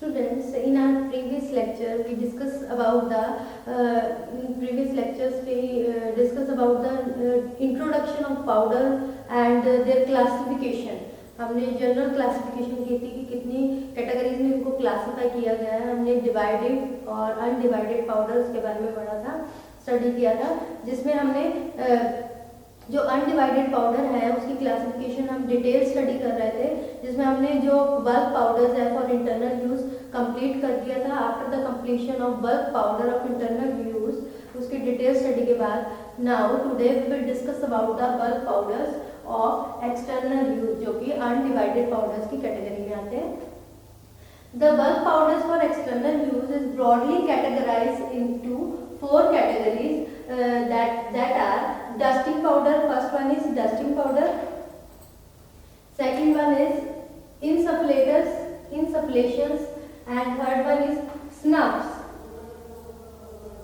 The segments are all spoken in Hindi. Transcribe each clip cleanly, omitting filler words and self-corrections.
Students, in our previous lecture, we discuss about the in previous lectures we discuss about the introduction of powder and their classification. हमने जनरल क्लासिफिकेशन की थी कि कितनी कैटेगरीज में इनको क्लासिफाई किया गया है। हमने डिवाइडेड और अनडिवाइडेड पाउडर्स के बारे में पढ़ा था, स्टडी किया था, जिसमें हमने जो अनडिवाइडेड पाउडर है उसकी क्लासिफिकेशन हम डिटेल स्टडी कर रहे थे, जिसमें हमने जो बल्क पाउडर्स है फॉर इंटरनल यूज कंप्लीट कर दिया था। After the completion of bulk powder of internal use उसकी डिटेल स्टडी के बाद now today we will discuss about the bulk powders of external use, जो कि अनडिवाइडेड पाउडर्स की कैटेगरी में आते हैं। The bulk powders for external use is broadly categorized into 4 categories that are dusting powder. First one is dusting powder. Second one is insufflations, and third one is snuffs.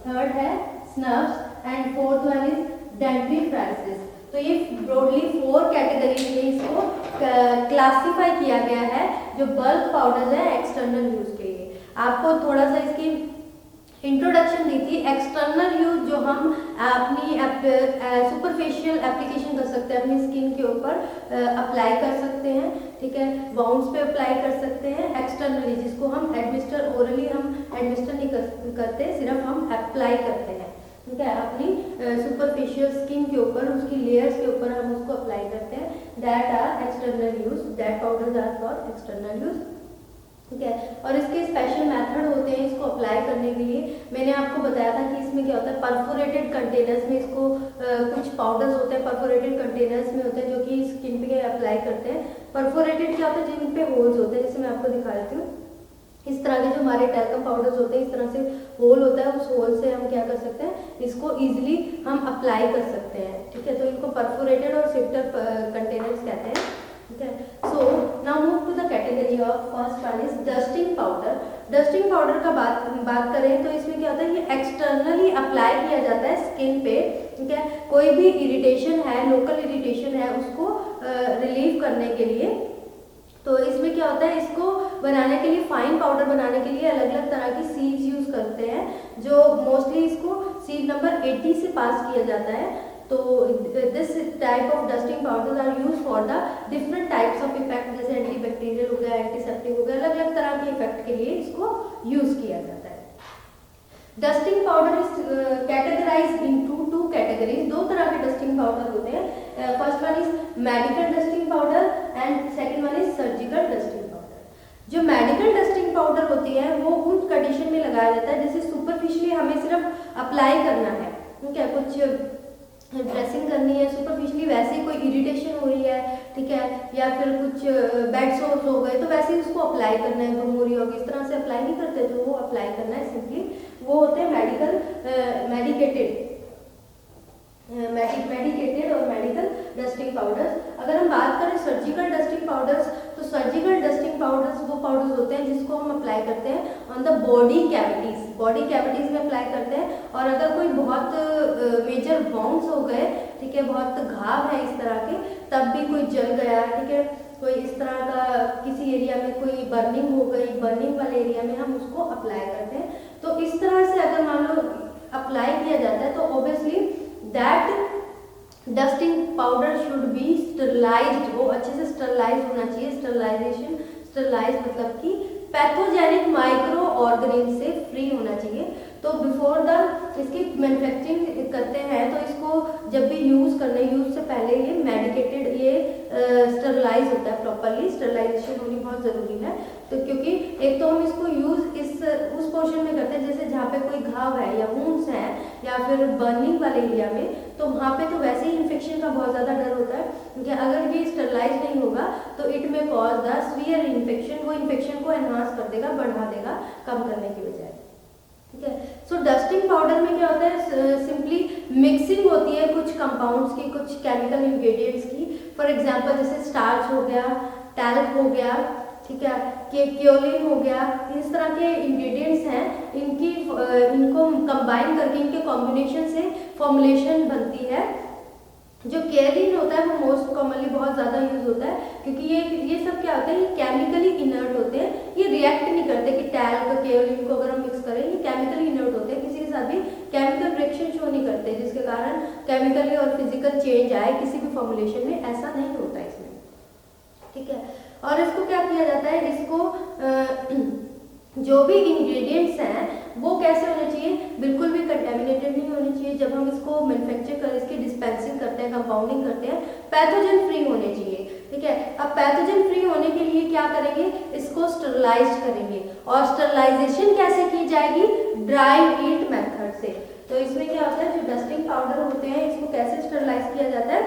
Third है snuffs and fourth one is dentifrices. तो ये ब्रॉडली 4 कैटेगरी में इसको क्लासिफाई किया गया है जो बल्क पाउडर्स है एक्सटर्नल यूज के लिए। आपको थोड़ा सा इसकी इंट्रोडक्शन दी थी। एक्सटर्नल यूज जो हम अपनी सुपरफिशियल एप्लीकेशन कर सकते हैं, अपनी स्किन के ऊपर अप्लाई कर सकते हैं, ठीक है, बाउंड्स पे अप्लाई कर सकते हैं। एक्सटर्नली जिसको हम एडमिनिस्टर ओरली हम एडमिनिस्टर नहीं करते, सिर्फ हम अप्लाई करते हैं, ठीक है, अपनी सुपरफिशियल स्किन के ऊपर, उसकी लेयर्स के ऊपर हम उसको अप्लाई करते हैं। That are external use, that powders are for external use, ठीक है। और इसके स्पेशल मेथड होते हैं इसको अप्लाई करने के लिए। मैंने आपको बताया था कि इसमें क्या होता है, परफोरेटेड कंटेनर्स में इसको कुछ पाउडर्स होते हैं परफोरेटेड कंटेनर्स में होते हैं जो कि स्किन पे अप्लाई करते हैं। परफोरेटेड क्या होता है, जिन पे होल्स होते हैं, जैसे मैं आपको दिखा देती हूँ। इस तरह के जो हमारे टैल्कम पाउडर्स होते हैं, इस तरह से होल होता है, उस होल से हम क्या कर सकते हैं, इसको इजीली हम अप्लाई कर सकते हैं, ठीक है। तो इनको परफोरेटेड और सिफ्टर कंटेनर्स कहते हैं, ठीक है। So now move to the category of first one is dusting powder. Dusting powder का बात करें तो इसमें क्या होता है, ये एक्सटर्नली अप्लाई किया जाता है स्किन पे, ठीक है। कोई भी इरिटेशन है, लोकल इरिटेशन है, उसको रिलीव करने के लिए। तो इसमें क्या होता है, इसको बनाने के लिए, फाइन पाउडर बनाने के लिए अलग अलग तरह की सीड्स यूज करते हैं, जो मोस्टली इसको सीड नंबर 80 से पास किया जाता है। तो this type of dusting powders are use for the different types of effect, जैसे एंटीबैक्टीरियल हो गया, एंटीसेप्टिक हो गया, अलग अलग तरह के इफेक्ट के लिए इसको यूज किया जाता है। Dusting powder is categorised into 2 categories. 2 तरह के डस्टिंग पाउडर होते हैं। First one is medical dusting powder and second one is surgical dusting powder. जो मेडिकल डस्टिंग पाउडर होती है वो उन कंडीशन में लगाया जाता है जैसे सुपरफिशियली हमें सिर्फ अप्लाई करना है, ठीक है, कुछ ड्रेसिंग करनी है सुपरफिशियली, वैसे ही कोई इरिटेशन हो रही है, ठीक है, या फिर कुछ बेड सोर्स हो गए, तो वैसे ही उसको अप्लाई करना है। गुमूरी होगी, इस तरह से अप्लाई नहीं करते, तो वो अप्लाई करना है सिंपली। वो होते हैं मेडिकेटेड और मेडिकल डस्टिंग पाउडर्स। अगर हम बात करें सर्जिकल डस्टिंग पाउडर्स, तो सर्जिकल डस्टिंग पाउडर्स वो पाउडर्स होते हैं जिसको हम अप्लाई करते हैं ऑन द बॉडी कैविटीज में अप्लाई करते हैं। और अगर कोई बहुत मेजर बाउंड्स हो गए, ठीक है, बहुत घाव है इस तरह के, तब भी कोई जल गया, ठीक है, कोई इस तरह का किसी एरिया में कोई बर्निंग हो गई, बर्निंग वाले एरिया में हम उसको अप्लाई करते हैं। तो इस तरह से अगर मान लो अप्लाई किया जाता है तो obviously that dusting powder should be sterilised, वो अच्छे से स्टरलाइज होना चाहिए। स्टरलाइज मतलब कि पैथोजेनिक माइक्रो ऑर्गेनिज्म से फ्री होना चाहिए। तो बिफोर द इसकी मैन्युफैक्चरिंग करते हैं तो इसको जब भी यूज से पहले ये मेडिकेटेड, ये स्टरलाइज होता है प्रॉपरली। स्टरलाइजेशन होनी बहुत जरूरी है। तो क्योंकि एक तो हम इसको यूज उस पोर्शन में करते हैं जैसे जहाँ पे कोई घाव है या वुंड्स हैं या फिर बर्निंग वाले एरिया में, तो वहाँ पे तो वैसे ही इन्फेक्शन का बहुत ज़्यादा डर होता है, क्योंकि अगर ये स्टरलाइज नहीं होगा तो इट में कॉज द सीवियर इन्फेक्शन, वो इन्फेक्शन को एनहांस कर देगा, बढ़ा देगा कम करने की बजाय, ठीक है। सो डस्टिंग पाउडर में क्या होता है, सिंपली मिक्सिंग होती है कुछ कंपाउंड्स की, कुछ केमिकल इंग्रेडिएंट्स की। फॉर एग्जांपल जैसे स्टार्च हो गया, टैल्क हो गया, ठीक है, केओलिन हो गया, इस तरह के इंग्रेडिएंट्स हैं, इनको कंबाइन करके इनके कॉम्बिनेशन से फॉर्मुलेशन बनती है जो केयरलिन होता है वो मोस्ट कॉमनली बहुत ज़्यादा यूज होता है, क्योंकि ये सब क्या होता है, ये केमिकली इनर्ट होते हैं, ये रिएक्ट नहीं करते कि टैल्क केयरलिन को अगर हम मिक्स करें, ये केमिकली इनर्ट होते हैं, किसी के साथ भी केमिकल रिएक्शन शो नहीं करते जिसके कारण केमिकली और फिजिकल चेंज आए किसी भी फॉर्मुलेशन में, ऐसा नहीं होता इसमें, ठीक है। और इसको क्या किया जाता है, इसको जो भी इंग्रेडिएंट्स हैं वो कैसे होने चाहिए, बिल्कुल भी कंटेमिनेटेड नहीं होने चाहिए। जब हम इसको मैन्युफैक्चर कर इसकी डिस्पेंसिंग करते हैं, कंपाउंडिंग करते हैं, पैथोजन फ्री होने चाहिए, ठीक है। अब पैथोजन फ्री होने के लिए क्या करेंगे, इसको स्टरलाइज करेंगे, और स्टरलाइजेशन कैसे की जाएगी, ड्राई हीट मेथड से। तो इसमें क्या होता है, जो डस्टिंग पाउडर होते हैं इसको कैसे स्टरलाइज किया जाता है,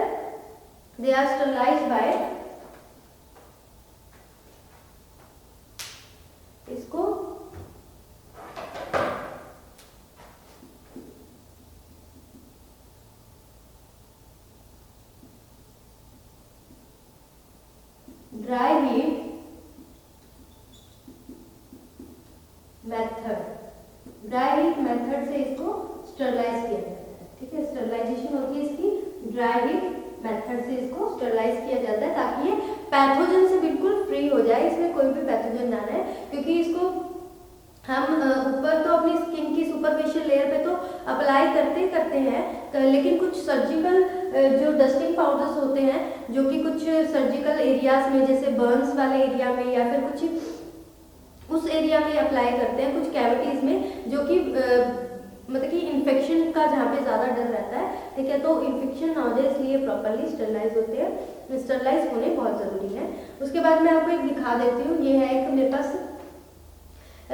दे आर स्टरलाइज्ड बाय, इसको dry heat method, dry heat method से इसको स्टरलाइज किया जाता है, ठीक है। स्टरलाइजेशन होती है इसकी ड्राई हीट मेथड से, इसको स्टरलाइज किया जाता है ताकि ये पैथोजन से बिल्कुल फ्री हो जाए, इसमें कोई भी पैथोजन ना रहे, क्योंकि इसको हम ऊपर तो अपनी स्किन की सुपरफिशियल लेयर पे तो अप्लाई करते हैं, लेकिन कुछ सर्जिकल जो डस्टिंग पाउडर्स होते हैं जो कि कुछ सर्जिकल एरियाज में, जैसे बर्न्स वाले एरिया में या फिर कुछ उस एरिया में अप्लाई करते हैं, कुछ कैविटीज में, जो कि मतलब कि इन्फेक्शन का जहाँ पे ज़्यादा डर रहता है, ठीक है। तो इन्फेक्शन ना हो जाए इसलिए प्रॉपरली स्टरलाइज होते हैं, स्टरलाइज होने बहुत ज़रूरी है। उसके बाद मैं आपको एक दिखा देती हूँ, ये है एक मेरे पास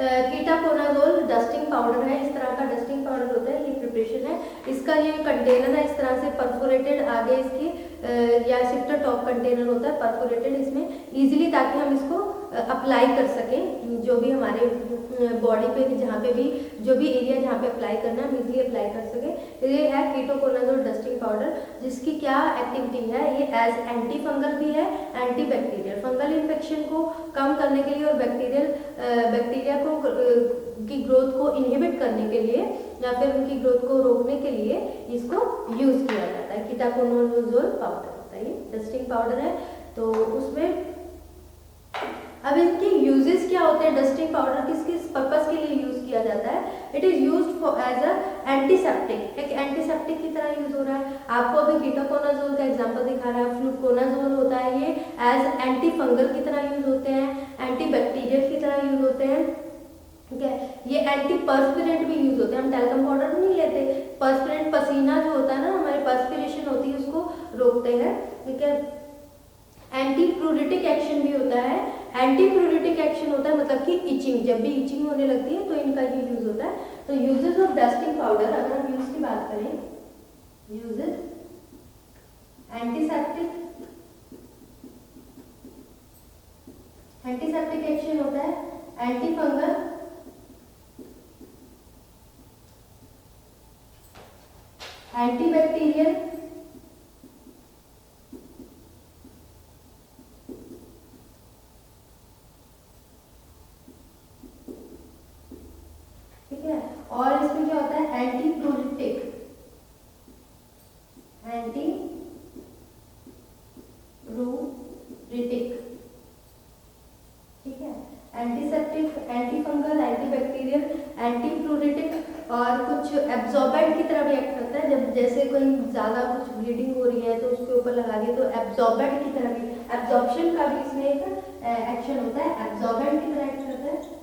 कीटाकोनाजोल डस्टिंग पाउडर है, इस तरह का डस्टिंग पाउडर होता है, ये प्रिपरेशन है, इसका ये कंटेनर है, इस तरह से परफोरेटेड आगे इसके या सिफ्टर टॉप कंटेनर होता है परफोरेटेड इसमें इजीली, ताकि हम इसको अप्लाई कर सकें जो भी हमारे बॉडी पे, जहाँ पे भी जो भी एरिया जहाँ पे अप्लाई करना है हम इजीली अप्लाई कर सकें। ये है कीटोकोनाजोल डस्टिंग पाउडर, जिसकी क्या एक्टिविटी है, ये एज एंटी फंगल भी है, एंटी बैक्टीरियल, फंगल इन्फेक्शन को कम करने के लिए और बैक्टीरिया को की ग्रोथ को इनहिबिट करने के लिए या फिर उनकी ग्रोथ को रोकने के लिए इसको यूज किया जाता है। कीटाकोनाजोल पाउडर होता है, ये डस्टिंग पाउडर है। तो उसमें अब इनके यूजेस क्या होते हैं, डस्टिंग पाउडर किस किस पर्पस के लिए यूज किया जाता है, it is used for as a antiseptic, एक एंटीसेप्टिक की तरह यूज हो रहा है। आपको अभी कीटोकोनाजोल का एग्जांपल दिखा रहा है, फ्लूकोनाजोल होता है, ये एज एंटी फंगल की तरह यूज होते हैं, एंटी बैक्टीरियल की तरह यूज होते हैं, ठीक है। ये एंटी पर्सपिरेंट भी यूज होते हैं, हम टैल्कम पाउडर नहीं लेते, पर्सपिरेंट पसीना जो होता है ना, हमारी पर्सपिरेशन होती है उसको रोकते हैं, ठीक है। एंटी प्रूरिटिक एक्शन भी होता है, एंटी प्रूरिटिक एक्शन होता है मतलब कि इचिंग, जब भी इचिंग होने लगती है तो इनका ये यूज होता है। तो यूजेस ऑफ डस्टिंग पाउडर, अगर हम यूज की बात करें, यूजेस एंटीसेप्टिक, एंटीसेप्टिक एक्शन होता है, एंटी फंगल, एंटी बैक्टीरियल, ठीक है। और इसमें क्या होता है, एंटी प्रूरिटिक, एंटी प्रूरिटिक, ठीक है। Antiseptic, antifungal, antibacterial, antipruritic, और कुछ एब्जॉर्बेंट की तरह भी एक्ट करता है, जब जैसे कोई ज़्यादा कुछ ब्लीडिंग हो रही है तो उसके ऊपर लगा दिए तो एब्जॉर्बेंट की तरह भी, एब्जॉर्प्शन का भी इसमें एक एक्शन होता है, एब्जॉर्बेंट की तरह एक्ट करता है।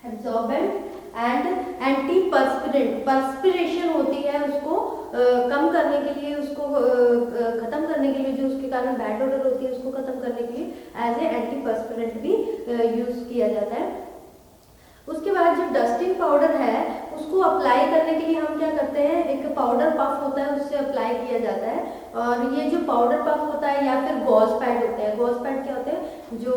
एब्जॉर्बेंट एंड एंटी पर्सपिरेंट, पर्सपिरेशन होती है उसको कम करने के लिए, उसको खत्म करने के लिए, जो उसके कारण बैड ओडर होती है उसको खत्म करने के लिए एज ए एंटी पर्सपिरेंट भी यूज किया जाता है। उसके बाद जो डस्टिंग पाउडर है उसको अप्लाई करने के लिए हम क्या करते हैं, एक पाउडर पफ होता है उससे अप्लाई किया जाता है, और ये जो पाउडर पफ होता है या फिर गॉज पैड होते हैं, गॉज पैड क्या होते हैं, जो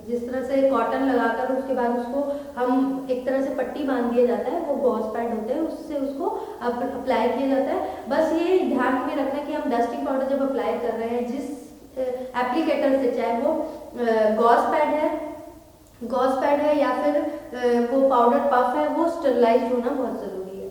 जिस तरह से कॉटन लगाकर उसके बाद उसको हम एक तरह से पट्टी बांध दिया जाता है, वो गॉज पैड होते हैं, उससे उसको अप्लाई किया जाता है। बस ये ध्यान में रखना कि हम डस्टिंग पाउडर जब अप्लाई कर रहे हैं जिस एप्लीकेटर से, चाहे वो गॉज पैड है या फिर वो पाउडर पफ है, वो स्टरलाइज्ड होना बहुत ज़रूरी है।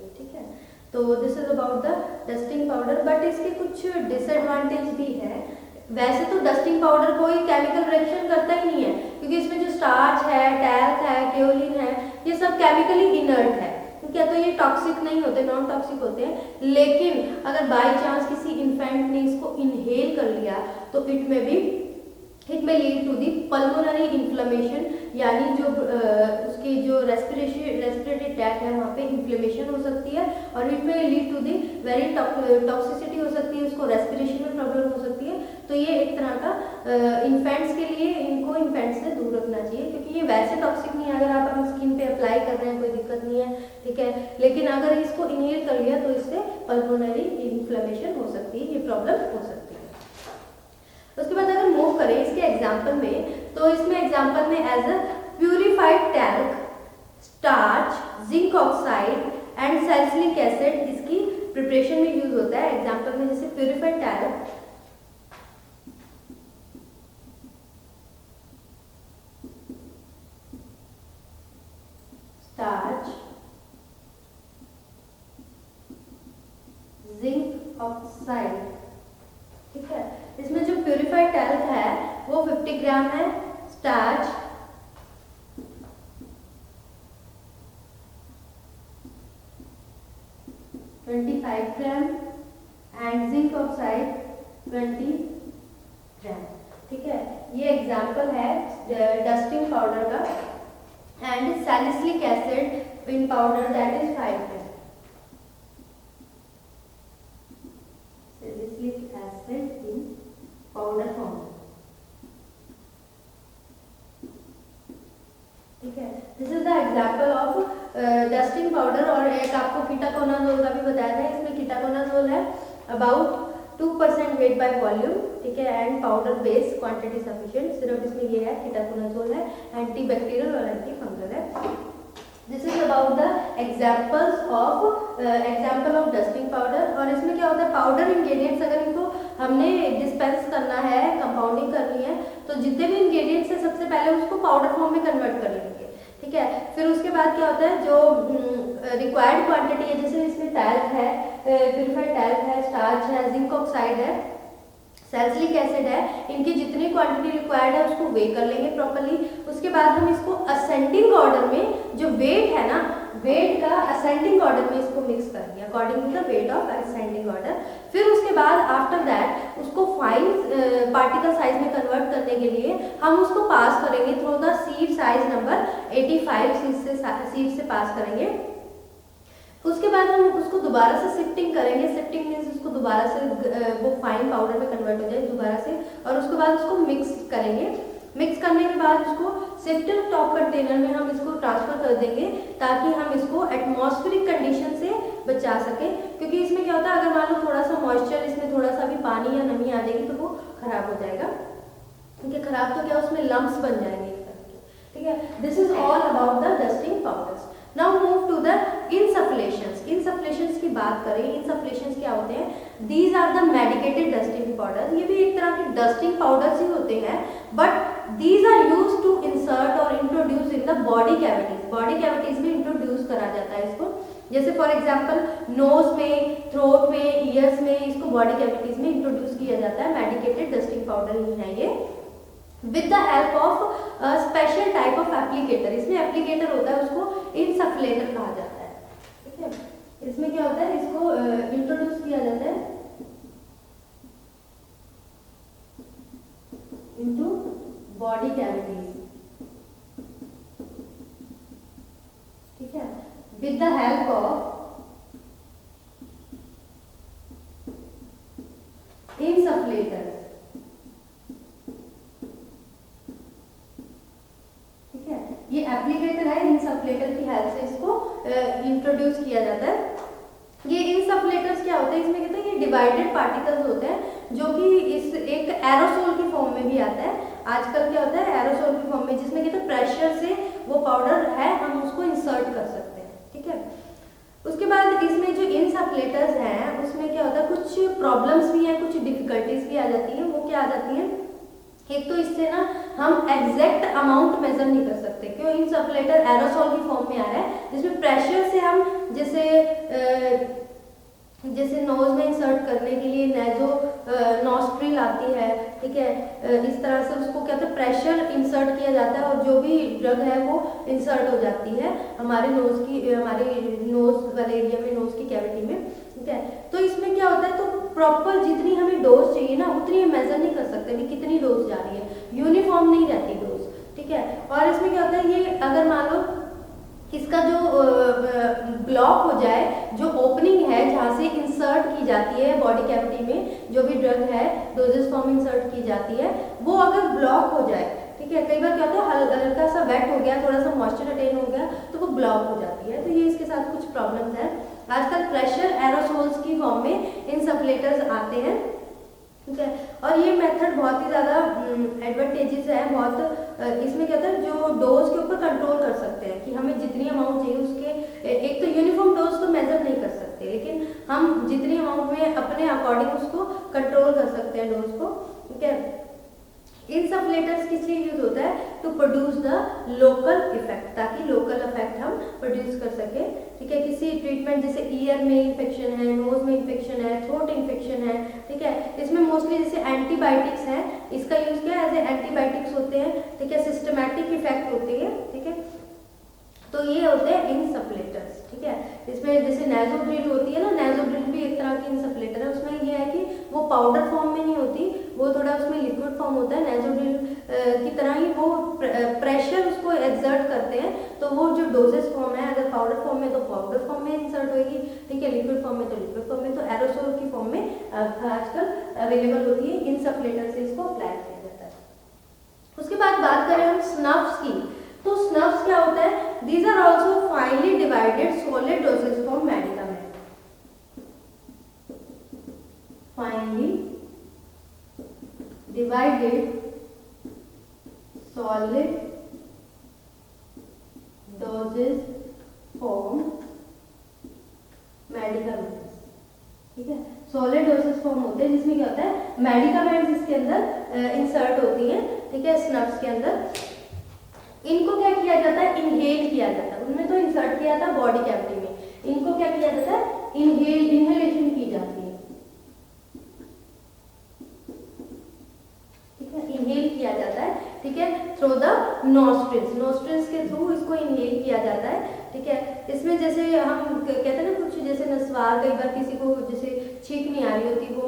तो this is about the dusting powder, but इसके कुछ डिसएडवांटेज भी है। वैसे तो डस्टिंग पाउडर कोई केमिकल रिएक्शन करता ही नहीं है, क्योंकि इसमें जो स्टार्च है, टैल्क है, केओलिन है, ये सब केमिकली इनर्ट है, ठीक है, तो ये टॉक्सिक नहीं होते, नॉन टॉक्सिक होते हैं। लेकिन अगर बाई चांस किसी इन्फेंट ने इसको इनहेल कर लिया तो it may lead to the pulmonary inflammation, यानी जो उसकी जो रेस्पिरेटरी ट्रैक है वहाँ पे इन्फ्लेमेशन हो सकती है, और it may lead to the very toxicity हो सकती है, उसको रेस्पिरेशन में प्रॉब्लम हो सकती है। तो ये एक तरह का इन्फेंट्स के लिए इनको इन्फेंट्स से दूर रखना चाहिए, क्योंकि ये वैसे टॉक्सिक नहीं है। अगर आप अपनी स्किन पे अप्लाई कर रहे हैं कोई दिक्कत नहीं है, ठीक है, लेकिन अगर इसको इनहेल कर लिया तो इससे पल्मोनरी इन्फ्लेमेशन हो सकती है, ये प्रॉब्लम हो सकती है। उसके बाद अगर मूव करें इसके एग्जाम्पल में, तो इसमें एग्जाम्पल में as a purified talc, starch, zinc oxide and salicylic acid इसकी प्रिपरेशन में यूज होता है। एग्जाम्पल में जैसे purified talc, starch, zinc oxide, ठीक है। इसमें जो प्यूरिफाइड टैल्क है वो 50 ग्राम है, starch 25 gram and zinc oxide 20 ग्राम, ठीक है। ये एग्जाम्पल है डस्टिंग पाउडर का। And salicylic acid in powder that is 5 gram, salicylic acid in powder form, ठीक है। This is the example of dusting powder. और एक आपको कीटाकोनाजोल का भी बताया था, इसमें कीटाकोनाजोल है अबाउट 2% वेट बाय वॉल्यूम, ठीक है, and powder base quantity sufficient. सिर्फ इसमें ये है कीटाकोनाजोल है, एंटी बैक्टीरियल और एंटी फंगल है। This is about the example of dusting powder. और इसमें क्या होता है, पाउडर इंग्रेडिएंट्स अगर इनको हमने डिस्पेंस करना है, कंपाउंडिंग करनी है, तो जितने भी इंग्रेडिएंट्स है सबसे पहले उसको पाउडर फॉर्म में कन्वर्ट कर लेंगे, ठीक है। फिर उसके बाद क्या होता है, जो रिक्वायर्ड क्वांटिटी है, जैसे इसमें टैल्क है, प्यूरिफाइड टैल्क है, स्टार्च है, जिंक ऑक्साइड है, सैलिसिलिक एसिड है, इनकी जितनी क्वांटिटी रिक्वायर्ड है उसको वे कर लेंगे प्रॉपर्ली। उसके बाद हम इसको असेंडिंग ऑर्डर में, जो वेट है ना, वेट का असेंडिंग ऑर्डर में इसको मिक्स करेंगे according to the weight of ascending order. फिर उसके बाद आफ्टर दैट उसको फाइन पार्टिकल साइज में कन्वर्ट करने के लिए हम उसको पास करेंगे through the seed size number 85 seed से पास करेंगे। उसके बाद हम उसको दोबारा से शिफ्टिंग करेंगे। शिफ्टिंग मीन्स उसको दोबारा से वो फाइन पाउडर में कन्वर्ट हो जाए दोबारा से, और उसके बाद उसको मिक्स करेंगे। मिक्स करने के बाद उसको शिफ्टेड टॉप कंटेनर में हम इसको ट्रांसफर कर देंगे, ताकि हम इसको एटमॉस्फेरिक कंडीशन से बचा सकें। क्योंकि इसमें क्या होता है, अगर मान लो थोड़ा सा मॉइस्चर, इसमें थोड़ा सा भी पानी या नमी आ जाएगी तो वो खराब हो जाएगा, ठीक है। खराब तो क्या, उसमें लम्प्स बन जाएंगे एक तरह के, ठीक है। This is all about the dusting powders. Now move to the insufflations. Insufflations की बात करें, इंसफ्लेशंस क्या होते हैं, these are the medicated dusting powder. ये भी एक तरह के डस्टिंग पाउडर्स ही होते हैं, but these are used to insert or introduce in the body cavities। Body cavities में इंट्रोड्यूस करा जाता है इसको, जैसे फॉर एग्जांपल नोज में, थ्रोट में, ईयर्स में, इसको बॉडी कैविटीज में इंट्रोड्यूस किया जाता है। मेडिकेटेड डस्टिंग पाउडर ही है ये, with the help of special type of applicator. इसमें एप्लीकेटर होता है, उसको इंसफ्लेटर कहा जाता है, ठीक है। इसमें क्या होता है, इसको इंट्रोड्यूस किया जाता है इनटू बॉडी कैविटीज, ठीक है, विद द हेल्प ऑफ इंसफ्लेटर, ठीक है। ये एप्लीकेटर है, इंसफ्लेटर की हेल्प से इसको इंट्रोड्यूस किया जाता है। ये इंसफ्लेटर्स क्या होते हैं, इसमें कहते हैं ये डिवाइडेड पार्टिकल्स होते हैं, जो कि इस एक एरोसोल की फॉर्म में भी आता है। आजकल क्या होता है, एरोसोल की फॉर्म में, जिसमें कहते हैं प्रेशर से वो पाउडर है हम उसको इंसर्ट कर सकते हैं, ठीक है। उसके बाद इसमें जो इंसफ्लेटर्स हैं उसमें क्या होता है, कुछ प्रॉब्लम्स भी हैं, कुछ डिफिकल्टीज भी आ जाती हैं। वो क्या आ जाती हैं, एक तो इससे ना हम एग्जैक्ट अमाउंट मेजर नहीं कर सकते, क्यों, इंसफ्लेटर एरोसोल की फॉर्म में आ रहा है, जिसमें प्रेशर से हम जैसे जैसे नोज में इंसर्ट करने के लिए नेजो नॉस्ट्रिल आती है, ठीक है, इस तरह से उसको क्या कहते हैं प्रेशर इंसर्ट किया जाता है और जो भी ड्रग है वो इंसर्ट हो जाती है हमारे नोज वाले एरिया में, नोज की कैविटी में, ठीक है। तो इसमें क्या होता है, तो प्रॉपर जितनी हमें डोज चाहिए ना उतनी हम मेजर नहीं कर सकते कि कितनी डोज जा रही है, यूनिफॉर्म नहीं रहती डोज, ठीक है। और इसमें क्या होता है, ये अगर मान लो इसका जो ब्लॉक हो जाए, जो ओपनिंग है जहाँ से इंसर्ट की जाती है बॉडी कैविटी में जो भी ड्रग है डोजेस फॉर्म इंसर्ट की जाती है, वो अगर ब्लॉक हो जाए, ठीक है, कई बार क्या होता है हल्का सा वेट हो गया, थोड़ा सा मॉइस्चर अटेन हो गया तो वो ब्लॉक हो जाती है, तो ये इसके साथ कुछ प्रॉब्लम्स है। आजकल प्रेशर एरोसोल्स की फॉर्म में इनसफ्लेटर्स आते हैं, ठीक है, और ये मेथड बहुत ही ज़्यादा एडवांटेजेस है बहुत। इसमें क्या होता है, जो डोज के ऊपर कंट्रोल कर सकते हैं कि हमें जितनी अमाउंट चाहिए उसके, एक तो यूनिफॉर्म डोज तो मेजर नहीं कर सकते, लेकिन हम जितनी अमाउंट में अपने अकॉर्डिंग उसको कंट्रोल कर सकते हैं डोज को, ठीक है। इनसफ्लेटर्स किस लिए यूज होता है, to produce the local effect, ताकि लोकल इफेक्ट हम प्रोड्यूस कर सके, ठीक है। किसी ट्रीटमेंट जैसे ईयर में इन्फेक्शन है, नोज में इन्फेक्शन है, थ्रोट इन्फेक्शन है, ठीक है, इसमें मोस्टली जैसे एंटीबायोटिक्स है, इसका यूज क्या है, एज एंटीबायोटिक्स होते हैं, ठीक है, सिस्टमैटिक इफेक्ट होती है, ठीक है। तो ये होते हैं इनसफ्लेटर्स, ठीक है। इसमें जैसे नेजोड्रिल होती है ना, नेजोड्रिल भी एक तरह की इनसफ्लेटर है, उसमें ये है कि वो पाउडर फॉर्म में नहीं होती, वो थोड़ा उसमें लिक्विड फॉर्म होता है, नेजोड्रिल की तरह ही वो प्रेशर उसको एक्सर्ट करते हैं, तो वो जो डोजेस फॉर्म है, अगर पाउडर फॉर्म में तो पाउडर फॉर्म में इंसर्ट होगी, ठीक है, लिक्विड फॉर्म में तो लिक्विड फॉर्म में, तो एरोसोल की फॉर्म में आजकल अवेलेबल होती है, इनसफ्लेटर से इसको अप्लाई किया जाता है। उसके बाद बात करें हम स्नफ्स की, तो स्नफ्स क्या होता है, these are also finely divided solid doses from medicament, finely divided solid doses from medicaments, ठीक है, सॉलिड डोसेस फॉर्म होते हैं जिसमें क्या होता है मेडिकामेंट्स इसके अंदर इंसर्ट होती हैं, ठीक है, स्नफ्स के अंदर। इनको क्या किया जाता है, इनहेल किया जाता है, उनमें तो इंसर्ट किया था बॉडी कैविटी में, इनको क्या किया जाता है, इनहेलेशन की जाती है, ठीक है, इनहेल किया जाता है, ठीक है, थ्रू द नोस्ट्रिल्स के थ्रू इसको इनहेल किया जाता है, ठीक है। इसमें जैसे हम कहते हैं ना कुछ जैसे नसवार, कई बार किसी को जैसे छींक नहीं आ रही होती, वो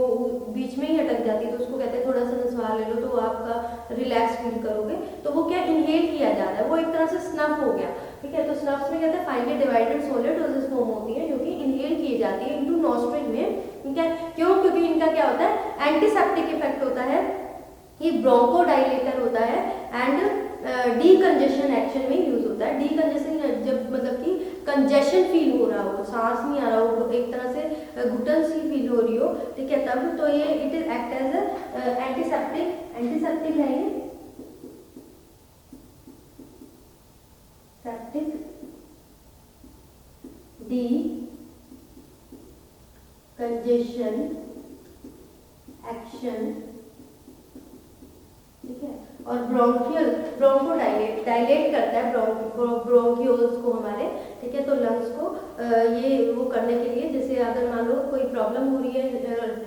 बीच में ही अटक जाती है, तो उसको कहते हैं थोड़ा सा नसवार ले लो तो आपका रिलैक्स फील करोगे, तो वो क्या इनहेल किया जा रहा है, वो एक तरह से स्नफ हो गया, ठीक है। तो स्नफ्स में कहते हैं finally divided solid doses form होती है जो कि इनहेल की जाती है इनटू नॉस्ट्रिल में, ठीक है। क्यों, क्योंकि इनका क्या होता है एंटीसेप्टिक इफेक्ट होता है, ये ब्रोंकोडाइलेटर होता है एंड डीकंजेशन एक्शन में यूज होता है। डीकंजेशन जब मतलब कि कंजेशन फील हो रहा हो, सांस नहीं आ रहा हो, एक तरह से घुटन सी फील हो रही हो, ठीक है, तब तो ये it is act as antiseptic है ये सेप्टिक डी कंजेशन एक्शन, ठीक है। और ब्रोंकोडाइलेट करता है ब्रोंक्यूल्स को हमारे, ठीक है, तो लंग्स को ये वो करने के लिए, जैसे अगर मान लो कोई प्रॉब्लम हो रही है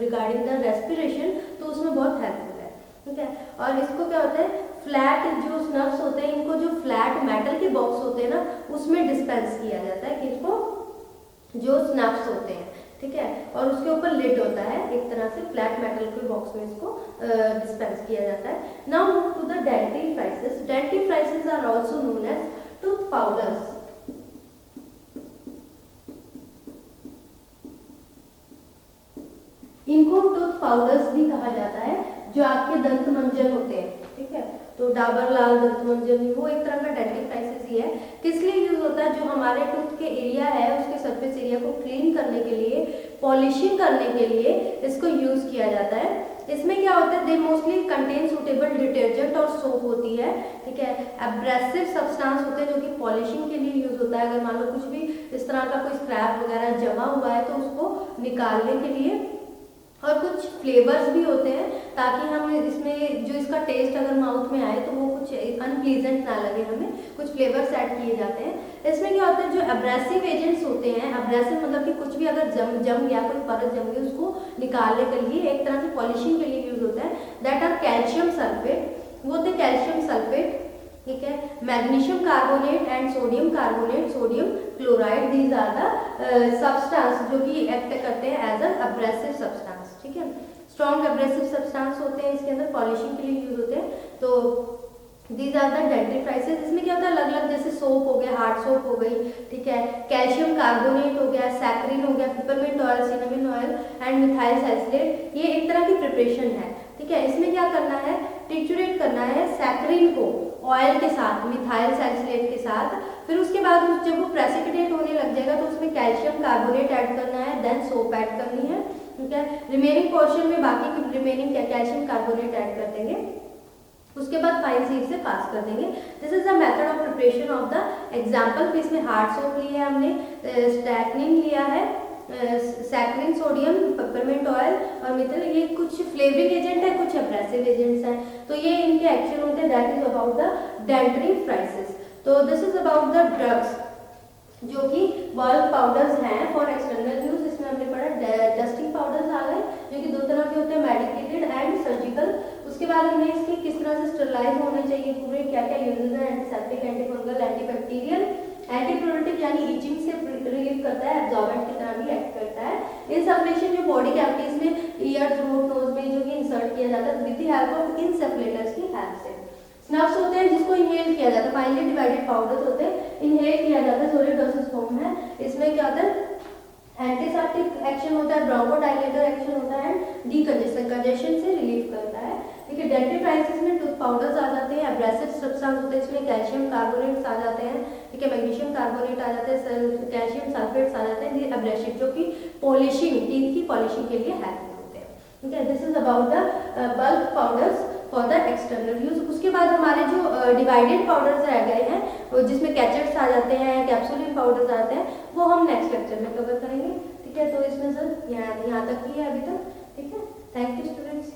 रिगार्डिंग द रेस्पिरेशन तो उसमें बहुत हेल्पफुल है, ठीक है। और इसको क्या होता है, फ्लैट जो स्नफ्स होते हैं इनको जो फ्लैट मेटल के बॉक्स होते हैं ना उसमें डिस्पेंस किया जाता है, किसको, जो स्नफ्स होते हैं, ठीक है, और उसके ऊपर लिड होता है, एक तरह से फ्लैट मेटल के बॉक्स में इसको डिस्पेंस किया जाता है। Now move to the dentifrices. Dentifrices are also known as tooth powders. इनको टूथ पाउडर्स भी कहा जाता है, जो आपके दंत मंजन होते हैं, ठीक है, तो डाबर लाल दंत मंजन वो एक तरह का डेंटिफ्राइसिस ही है। किस लिए यूज होता है, जो हमारे टूथ के एरिया है उसके सरफेस एरिया को क्लीन करने के लिए, पॉलिशिंग करने के लिए इसको यूज किया जाता है। इसमें क्या होता है, they mostly contain suitable detergent और सोप होती है, ठीक है। एब्रेसिव सब्सटेंस होते हैं जो कि पॉलिशिंग के लिए यूज होता है, अगर मान लो कुछ भी इस तरह का कोई स्क्रैप वगैरह जमा हुआ है तो उसको निकालने के लिए और कुछ फ्लेवर्स भी होते हैं ताकि हम इसमें जो इसका टेस्ट अगर माउथ में आए तो वो कुछ अनप्लीजेंट ना लगे हमें, कुछ फ्लेवर्स ऐड किए जाते हैं। इसमें क्या होता है, जो एब्रेसिव एजेंट्स होते हैं, एब्रेसिव मतलब कि कुछ भी अगर जम गया, कोई परत जम गई, उसको निकालने के लिए एक तरह से पॉलिशिंग के लिए यूज होता है। दैट आर कैल्शियम सल्फेट, वो होते हैं कैल्शियम सल्फेट, ठीक है, magnesium carbonate and sodium carbonate, sodium chloride, these are the substance जो कि एक्ट करते हैं एज अ एब्रेसिव सब्सटेंस, ठीक है। स्ट्रॉन्ग एब्रेसिव सब्सटेंस होते हैं, इसके अंदर पॉलिशिंग के लिए यूज होते हैं। तो दीज आर द डेंटिफ्राइसेस। इसमें क्या होता है, अलग अलग, जैसे सोप हो गया, हार्ड सोप हो गई, ठीक है, कैल्शियम कार्बोनेट हो गया, सैक्रिन हो गया, peppermint oil, cinnamon oil and methyl salicylate, ये एक तरह की प्रिपरेशन है, ठीक है। इसमें क्या करना है, ट्रिचुरेट करना है सैक्रिन को ऑयल के साथ, मिथाइल सैलिसिलेट के साथ, फिर उसके बाद जब वो प्रेसिपिटेट होने लग जाएगा तो उसमें कैल्शियम कार्बोनेट ऐड करना है, देन सोप ऐड करनी है, ठीक है। रिमेनिंग पोर्शन में बाकी की रिमेनिंग कैल्शियम कार्बोनेट ऐड कर देंगे, उसके बाद फाइन सीड से पास कर देंगे। This is the method of preparation of the example. इसमें हार्ड सोप लिया है हमने, स्टैक्निन लिया है, सैक्रिन, सोडियम, पेपरमिंट ऑयल और मिथाइल, ये कुछ फ्लेवरिंग एजेंट है, कुछ एब्रेसिव एजेंट्स हैं, तो ये इनके एक्शन होते हैं। That is about the dentifrices. तो this is about the drugs जो कि बल्क पाउडर्स हैं फॉर एक्सटर्नल यूज। इसमें हमने पढ़ा डस्टिंग पाउडर्स आ गए जो कि दो तरह के होते हैं, मेडिकेटेड एंड सर्जिकल। उसके बाद हमें इसकी किस तरह से स्टरलाइज होने चाहिए, पूरे क्या क्या यूजेस हैं, एंटीसेप्टिक, एंटीफंगल, एंटीबैक्टीरियल, एंटीप्रोटिक यानी इचिंग से रिलीव करता है, एब्जॉर्बेंट की तरह भी एक्ट करता है। इनसफलेशन जो बॉडी कैविटीज में, ईयर, थ्रोट, नोज में जो कि इंसर्ट किया जाता है विद द हेल्प ऑफ इनसेफ्लेटर्स की हेल्प से। स्नफ्स होते हैं जिसको इनहेल किया जाता है, फाइनली डिवाइडेड पाउडर्स होते हैं, इनहेल किया जाता है, सॉलिड डोसेज फॉर्म है। इसमें क्या होता है, एंटीसेप्टिक एक्शन होता है, ब्रोंकोडायलेटर एक्शन होता है, डीकंजेशन, कंजेशन से रिलीफ करता है, ठीक है। डेंटिफ्राइसिस में टूथ पाउडर्स आ जाते हैं, एब्रेसिव सब्सटेंस होते हैं, इसमें कैल्शियम कार्बोनेट्स आ जाते हैं, ठीक है, मैग्नीशियम कार्बोनेट आ जाते हैं, कैल्शियम सल्फेट्स आ जाते हैं, एब्रेसिव जो कि पॉलिशिंग, टीथ की पॉलिशिंग के लिए हेल्पफुल होते हैं, ठीक है। This is about the bulk powders for the external use. उसके बाद हमारे जो डिवाइडेड पाउडर्स रह गए हैं, जिसमें कैचेट्स आ जाते हैं, कैप्सूलिन पाउडर्स आते हैं, वो हम नेक्स्ट लेक्चर में कवर करेंगे, ठीक है। तो इसमें सर यहाँ तक ही है अभी तक, ठीक है। Thank you students.